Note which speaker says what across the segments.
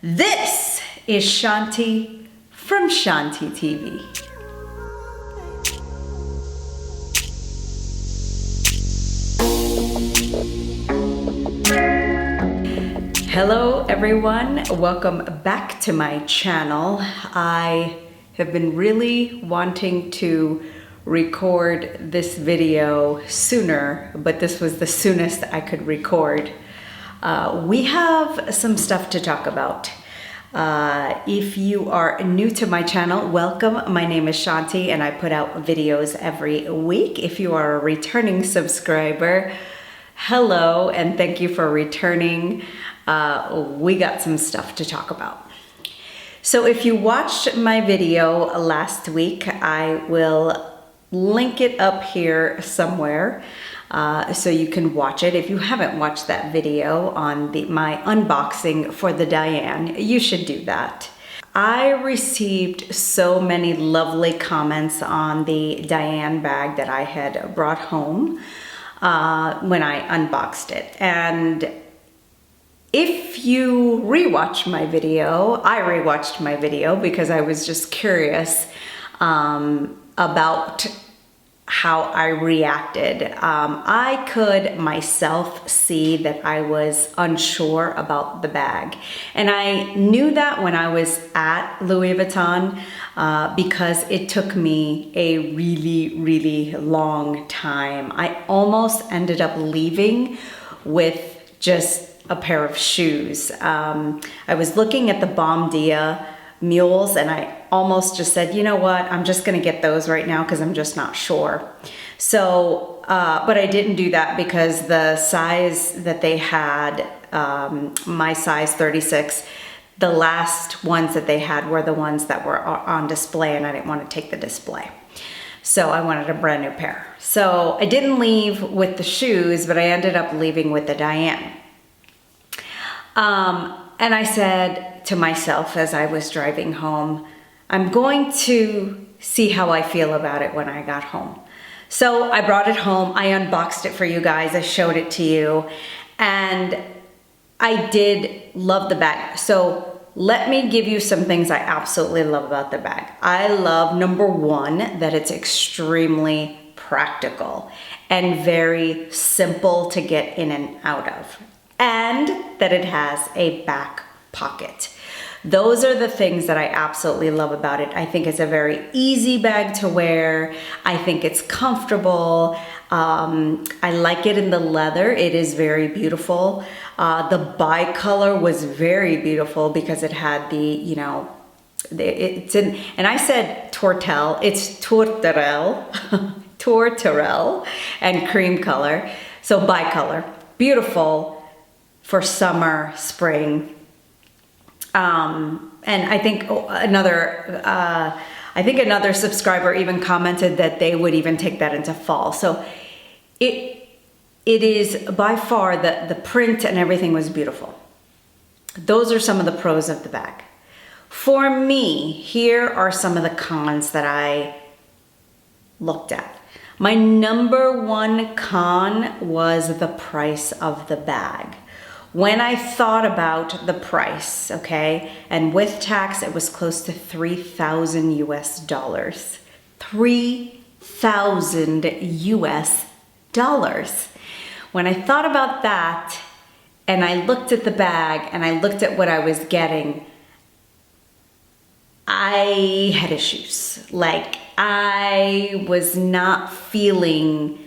Speaker 1: This is Shanti from Shanti TV. Hello everyone, welcome back to my channel. I have been really wanting to record this video sooner, but this was the soonest I could record. We have some stuff to talk about. If you are new to my channel, welcome. My name is Shanti and I put out videos every week. If you are a returning subscriber, hello and thank you for returning. We got some stuff to talk about. So if you watched my video last week, I will link it up here somewhere so you can watch it. If you haven't watched that video on my unboxing for the Diane, you should do that. I received so many lovely comments on the Diane bag that I had brought home when I unboxed it. And if you rewatch my video, I rewatched my video because I was just curious about how I reacted. I could myself see that I was unsure about the bag. And I knew that when I was at Louis Vuitton because it took me a really long time. I almost ended up leaving with just a pair of shoes. I was looking at the Bombardier mules and I almost just said, you know what, I'm just gonna get those right now because I'm just not sure. So, but I didn't do that because the size that they had, my size 36, the last ones that they had were the ones that were on display and I didn't want to take the display. So I wanted a brand new pair. So I didn't leave with the shoes, but I ended up leaving with the Diane. And I said to myself as I was driving home, I'm going to see how I feel about it when I got home. So I brought it home, I unboxed it for you guys, I showed it to you, and I did love the bag. So let me give you some things I absolutely love about the bag. I love, number one, that it's extremely practical and very simple to get in and out of, and that it has a back pocket. Those are the things that I absolutely love about it. I think it's a very easy bag to wear. I think it's comfortable. I like it in the leather. It is very beautiful. The bicolor was very beautiful because it had the, you know, it's in, and I said tortel, it's tourterelle, tourterelle and cream color. So bicolor, beautiful for summer, spring. And I think another subscriber even commented that they would even take that into fall. So it is by far the print and everything was beautiful. Those are some of the pros of the bag. For me, here are some of the cons that I looked at. My number one con was the price of the bag. When I thought about the price, okay, and with tax, it was close to 3,000 US dollars. 3,000 US dollars. When I thought about that, and I looked at the bag, and I looked at what I was getting, I had issues. Like, I was not feeling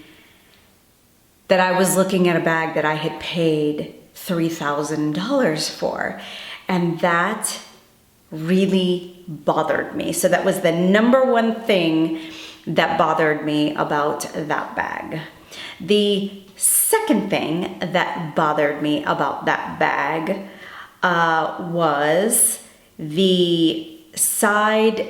Speaker 1: that I was looking at a bag that I had paid $3,000 for, and that really bothered me. So that was the number one thing that bothered me about that bag. The second thing that bothered me about that bag was the side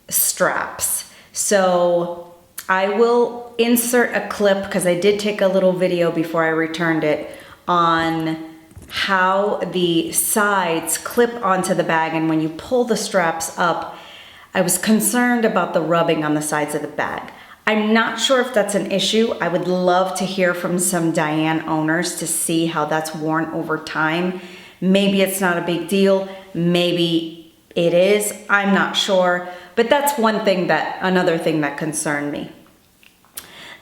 Speaker 1: straps. So I will insert a clip because I did take a little video before I returned it on how the sides clip onto the bag, and when you pull the straps up, I was concerned about the rubbing on the sides of the bag. I'm not sure if that's an issue. I would love to hear from some Diane owners to see how that's worn over time. Maybe it's not a big deal. maybe it is, I'm not sure, but that's another thing that concerned me.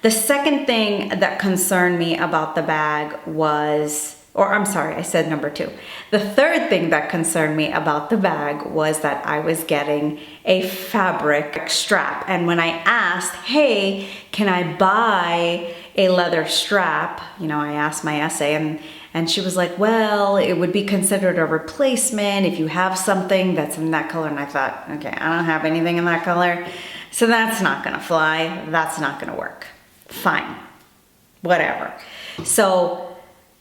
Speaker 1: The second thing that concerned me about the bag was, or I'm sorry, I said number 2. The third thing that concerned me about the bag was that I was getting a fabric strap. And when I asked, hey, can I buy a leather strap? You know, I asked my essay and she was like, well, it would be considered a replacement if you have something that's in that color. And I thought, okay, I don't have anything in that color, so that's not gonna fly. That's not gonna work. Fine, whatever. So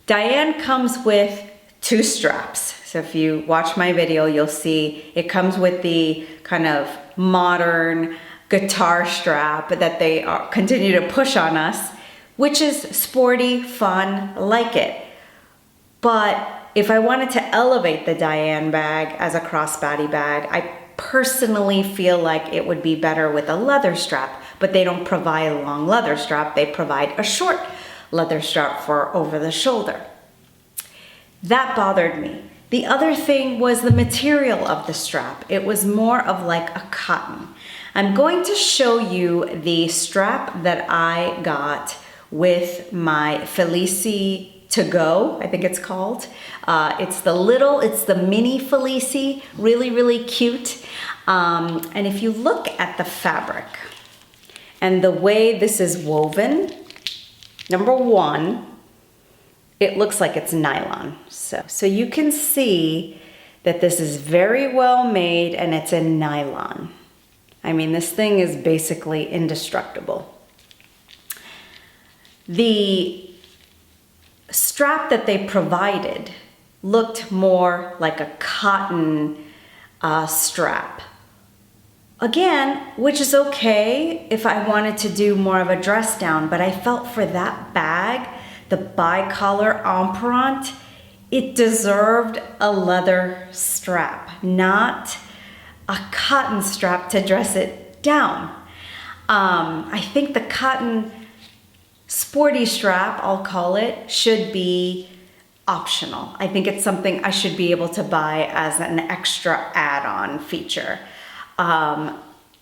Speaker 1: Diane comes with 2 straps. So if you watch my video, you'll see it comes with the kind of modern guitar strap that they continue to push on us, which is sporty, fun, like it. But if I wanted to elevate the Diane bag as a crossbody bag, I personally feel like it would be better with a leather strap, but they don't provide a long leather strap. They provide a short leather strap for over the shoulder. That bothered me. The other thing was the material of the strap. It was more of like a cotton. I'm going to show you the strap that I got with my Felici to go, I think it's called. It's the mini Felici, really, really cute. And if you look at the fabric and the way this is woven, number 1, it looks like it's nylon. So you can see that this is very well made and it's in nylon. I mean, this thing is basically indestructible. The strap that they provided looked more like a cotton strap. Again, which is okay if I wanted to do more of a dress down, but I felt for that bag, the bi-collar empreinte, it deserved a leather strap, not a cotton strap to dress it down. I think the cotton sporty strap, I'll call it, should be optional. I think it's something I should be able to buy as an extra add-on feature.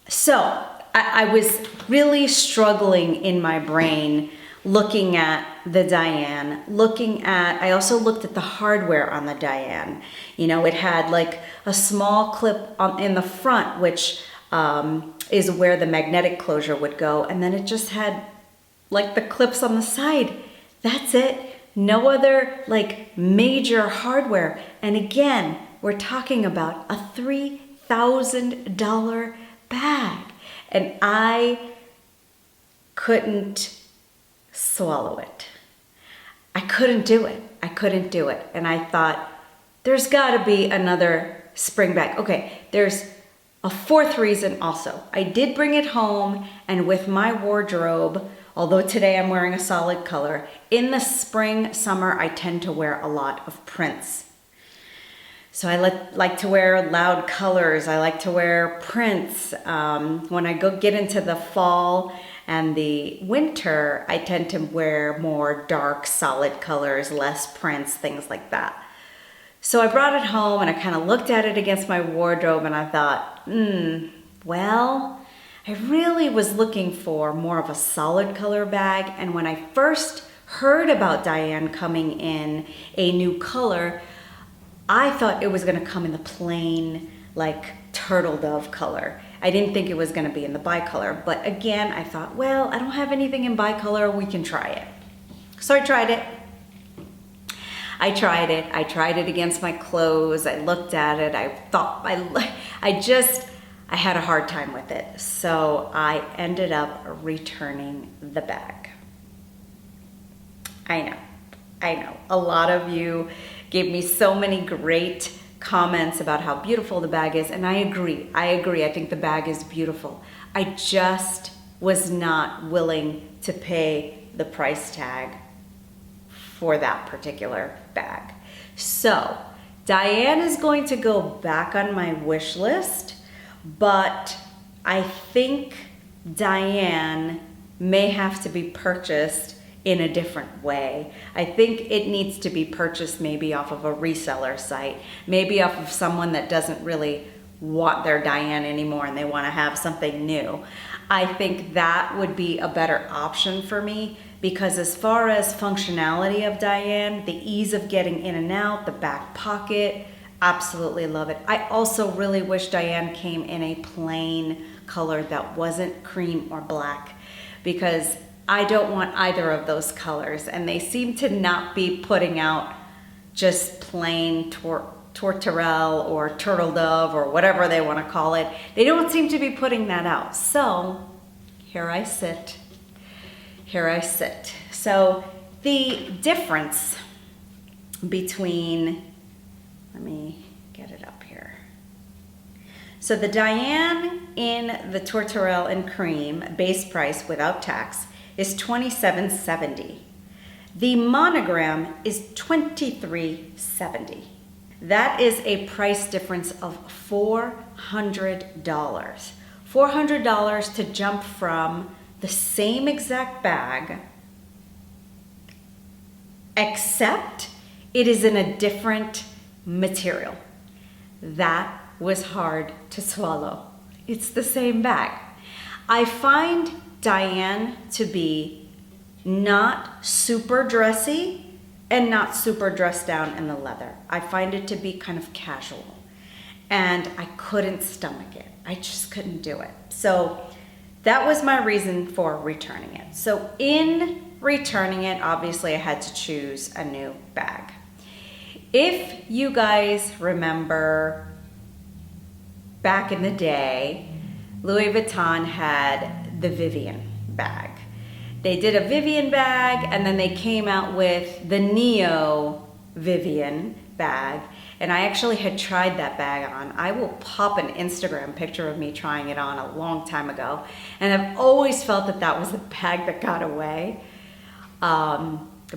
Speaker 1: So I was really struggling in my brain looking at the Diane, I also looked at the hardware on the Diane. You know, it had like a small clip in the front, which is where the magnetic closure would go. And then it just had like the clips on the side. That's it. No other like major hardware. And again, we're talking about a $3,000 bag. And I couldn't swallow it. I couldn't do it. And I thought, there's gotta be another spring bag. Okay, there's a 4th reason also. I did bring it home, and with my wardrobe, although today I'm wearing a solid color, in the spring, summer, I tend to wear a lot of prints. So I like to wear loud colors. I like to wear prints. When I get into the fall and the winter, I tend to wear more dark, solid colors, less prints, things like that. So I brought it home and I kind of looked at it against my wardrobe and I thought, well, I really was looking for more of a solid color bag. And when I first heard about Diane coming in a new color, I thought it was gonna come in the plain, like turtle dove color. I didn't think it was gonna be in the bicolor, but again, I thought, well, I don't have anything in bicolor, we can try it. So I tried it. I tried it against my clothes. I looked at it. I thought, I had a hard time with it. So I ended up returning the bag. I know. A lot of you gave me so many great comments about how beautiful the bag is, and I agree. I think the bag is beautiful. I just was not willing to pay the price tag for that particular bag. So Diane is going to go back on my wish list, but I think Diane may have to be purchased in a different way. I think it needs to be purchased maybe off of a reseller site, maybe off of someone that doesn't really want their Diane anymore and they want to have something new. I think that would be a better option for me, because as far as functionality of Diane, the ease of getting in and out, the back pocket, absolutely love it. I also really wish Diane came in a plain color that wasn't cream or black, because I don't want either of those colors, and they seem to not be putting out just plain torterelle or turtle dove or whatever they want to call it. They don't seem to be putting that out. So here I sit. So the difference between, let me get it up here. So the Diane in the torterelle and cream base price without tax is $27.70. The monogram is $23.70. That is a price difference of $400. $400 to jump from the same exact bag, except it is in a different material. That was hard to swallow. It's the same bag. I find Diane to be not super dressy and not super dressed down in the leather. I find it to be kind of casual, and I couldn't stomach it. I just couldn't do it. So that was my reason for returning it. So in returning it, obviously I had to choose a new bag. If you guys remember back in the day, Louis Vuitton had the Vivienne bag. They did a Vivienne bag, and then they came out with the Neo Vivienne bag. And I actually had tried that bag on. I will pop an Instagram picture of me trying it on a long time ago. And I've always felt that that was the bag that got away,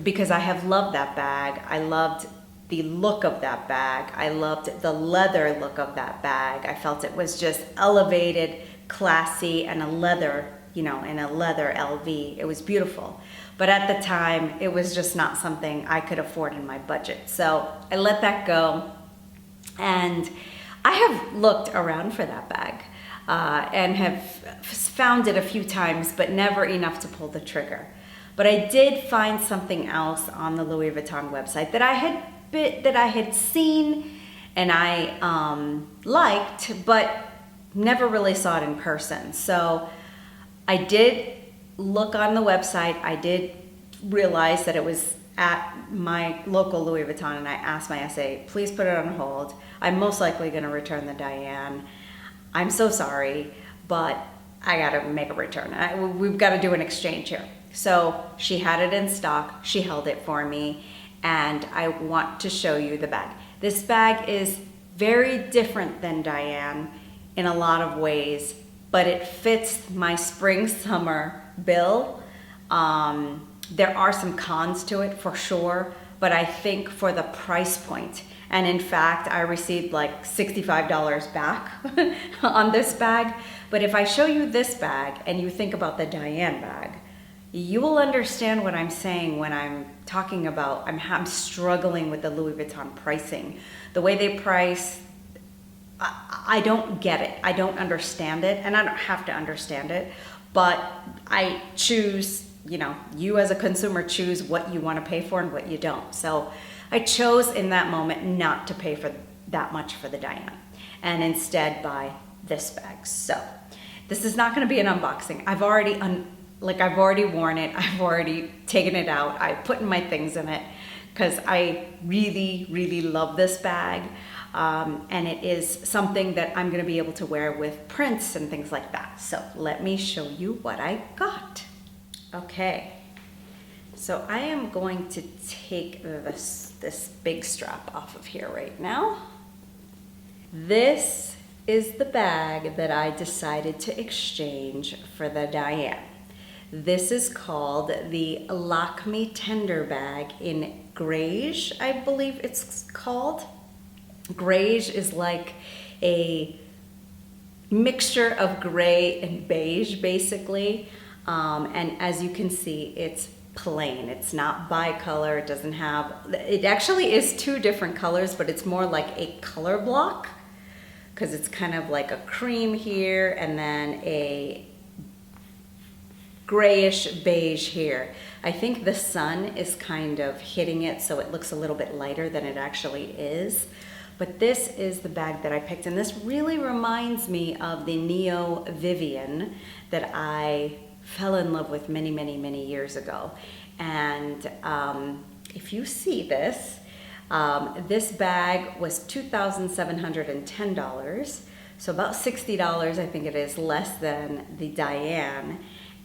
Speaker 1: because I have loved that bag. I loved the look of that bag. I loved the leather look of that bag. I felt it was just elevated, classy, and a leather, you know, in a leather LV. It was beautiful. But at the time, it was just not something I could afford in my budget. So I let that go. And I have looked around for that bag and have found it a few times, but never enough to pull the trigger. But I did find something else on the Louis Vuitton website that I had seen and I liked, but never really saw it in person. So I did look on the website. I did realize that it was at my local Louis Vuitton, and I asked my SA, please put it on hold. I'm most likely going to return the Diane. I'm so sorry, but I got to make a return. We've got to do an exchange here. So she had it in stock. She held it for me, and I want to show you the bag. This bag is very different than Diane in a lot of ways, but it fits my spring-summer bill. There are some cons to it for sure, but I think for the price point, and in fact, I received like $65 back on this bag. But if I show you this bag and you think about the Diane bag, you will understand what I'm saying when I'm talking about I'm struggling with the Louis Vuitton pricing. The way they price, I don't get it. I don't understand it, and I don't have to understand it, but I choose, you know, you as a consumer choose what you want to pay for and what you don't. So I chose in that moment not to pay for that much for the Diane and instead buy this bag. So this is not going to be an unboxing. I've already worn it. I've already taken it out. I put my things in it because I really, really love this bag. And it is something that I'm going to be able to wear with prints and things like that. So let me show you what I got. Okay, so I am going to take this big strap off of here right now. This is the bag that I decided to exchange for the Diane. This is called the Lockme Tender bag in Greige, I believe it's called. Greige is like a mixture of gray and beige, basically. And as you can see, it's plain. It's not bicolor. It doesn't have, it actually is two different colors, but it's more like a color block because it's kind of like a cream here and then a grayish beige here. I think the sun is kind of hitting it so it looks a little bit lighter than it actually is. But this is the bag that I picked, and this really reminds me of the Neo Vivian that I fell in love with many, many, many years ago. And if you see this, this bag was $2,710, so about $60, I think it is, less than the Diane.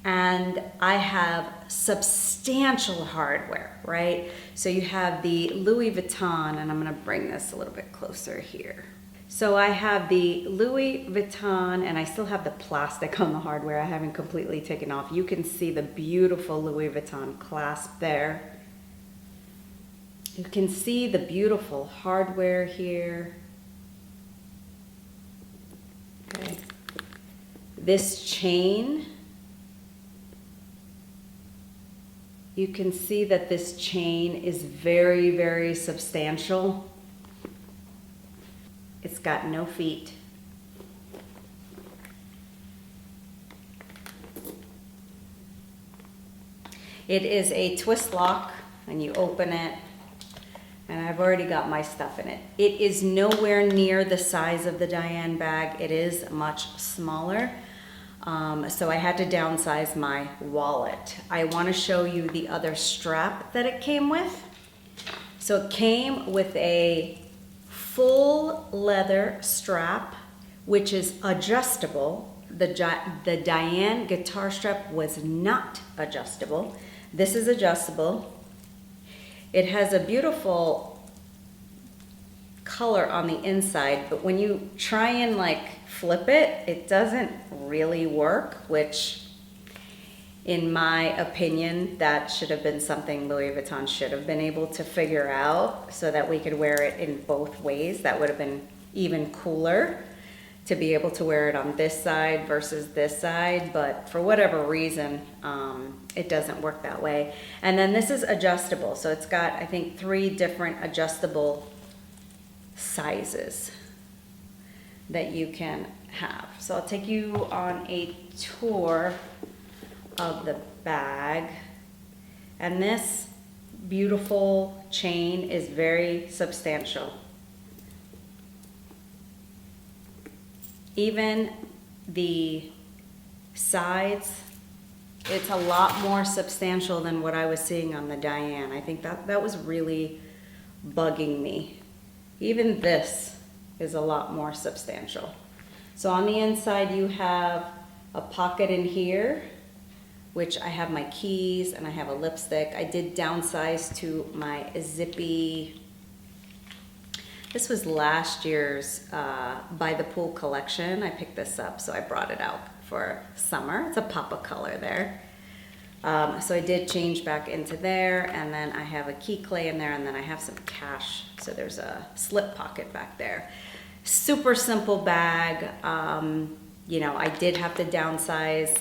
Speaker 1: And I have substantial hardware, right? So you have the Louis Vuitton, and I'm gonna bring this a little bit closer here. So I have the Louis Vuitton, and I still have the plastic on the hardware. I haven't completely taken off. You can see the beautiful Louis Vuitton clasp there. You can see the beautiful hardware here. Okay. This chain, you can see that this chain is very, very substantial. It's got no feet. It is a twist lock, and you open it, and I've already got my stuff in it. It is nowhere near the size of the Diane bag. It is much smaller. So I had to downsize my wallet. I want to show you the other strap that it came with. So it came with a full leather strap, which is adjustable. The Diane guitar strap was not adjustable. This is adjustable. It has a beautiful color on the inside, but when you try and like flip it, it doesn't really work, which in my opinion, that should have been something Louis Vuitton should have been able to figure out so that we could wear it in both ways. That would have been even cooler to be able to wear it on this side versus this side, but for whatever reason, it doesn't work that way. And then this is adjustable. So it's got, I think, 3 different adjustable sizes that you can have. So I'll take you on a tour of the bag. And this beautiful chain is very substantial. Even the sides, it's a lot more substantial than what I was seeing on the Diane. I think that was really bugging me. Even this is a lot more substantial. So on the inside you have a pocket in here, which I have my keys and I have a lipstick. I did downsize to my zippy. This was last year's By the Pool collection. I picked this up, so I brought it out for summer. It's a pop of color there. So I did change back into there, and then I have a key clay in there, and then I have some cash. So there's a slip pocket back there. Super simple bag. You know, I did have to downsize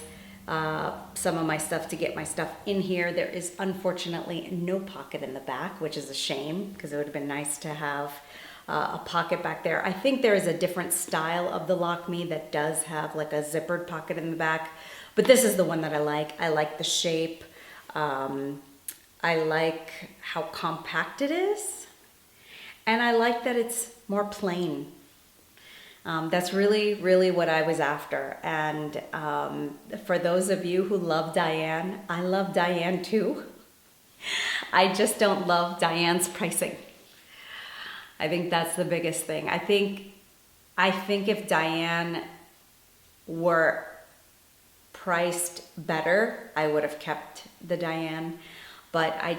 Speaker 1: some of my stuff to get my stuff in here. There is unfortunately no pocket in the back, which is a shame because it would have been nice to have a pocket back there. I think there is a different style of the Lockme that does have like a zippered pocket in the back, but this is the one that I like. I like the shape. I like how compact it is, and I like that it's more plain. That's really, really what I was after. And for those of you who love Diane, I love Diane too. I just don't love Diane's pricing. I think that's the biggest thing. I think if Diane were priced better, I would have kept the Diane, but I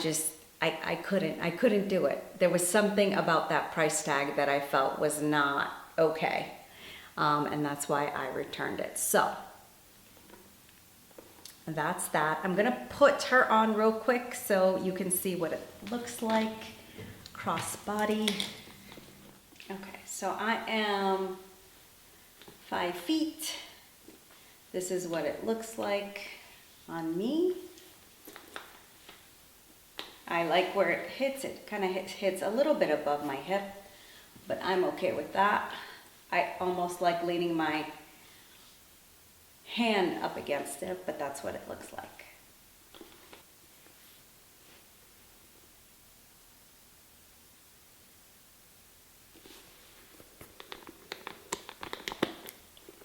Speaker 1: couldn't do it. There was something about that price tag that I felt was not okay. And that's why I returned it. So that's that. I'm gonna put her on real quick so you can see what it looks like. Crossbody. Okay, so I am 5 feet. This is what it looks like on me. I like where it hits. It kind of hits a little bit above my hip, but I'm okay with that. I almost like leaning my hand up against it, but that's what it looks like.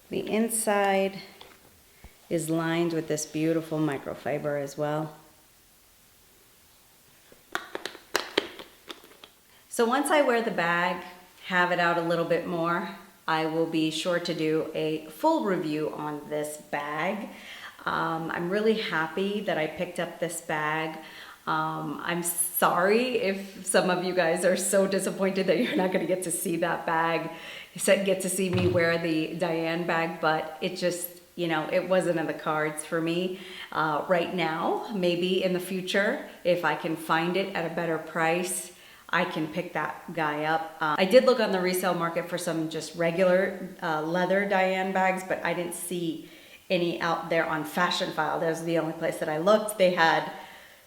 Speaker 1: The inside is lined with this beautiful microfiber as well. So once I wear the bag, have it out a little bit more, I will be sure to do a full review on this bag. I'm really happy that I picked up this bag. I'm sorry if some of you guys are so disappointed that you're not going to get to see that bag, get to see me wear the Diane bag, but it just, you know, it wasn't in the cards for me right now. Maybe in the future, if I can find it at a better price, I can pick that guy up. I did look on the resale market for some just regular leather Diane bags, but I didn't see any out there on Fashion File. That was the only place that I looked. They had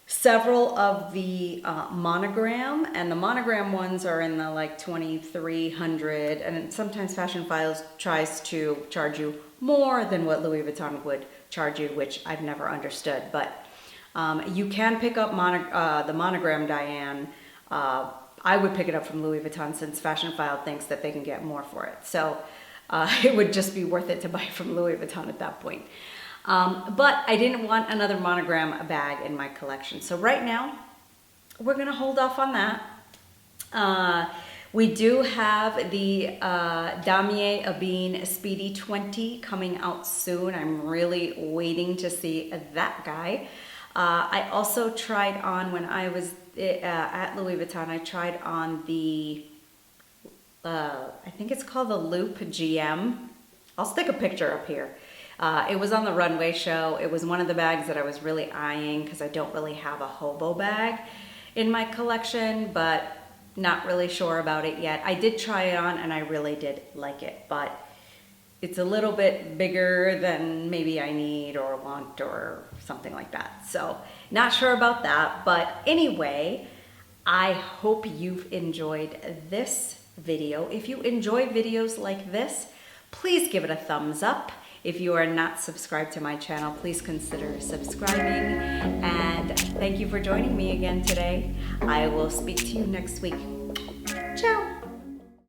Speaker 1: several of the monogram, and the monogram ones are in the like 2,300, and sometimes Fashion Files tries to charge you more than what Louis Vuitton would charge you, which I've never understood. But you can pick up the monogram Diane. I would pick it up from Louis Vuitton since Fashion File thinks that they can get more for it. So it would just be worth it to buy from Louis Vuitton at that point. But I didn't want another monogram bag in my collection. So right now, we're gonna hold off on that. We do have the Damier Ebene Speedy 20 coming out soon. I'm really waiting to see that guy. I also tried on, when I was at Louis Vuitton, I tried on the, I think it's called the Loop GM. I'll stick a picture up here. It was on the runway show. It was one of the bags that I was really eyeing because I don't really have a hobo bag in my collection, but not really sure about it yet. I did try it on and I really did like it, but it's a little bit bigger than maybe I need or want or something like that. So not sure about that, but anyway, I hope you've enjoyed this video. If you enjoy videos like this, please give it a thumbs up. If you are not subscribed to my channel, please consider subscribing. And thank you for joining me again today. I will speak to you next week.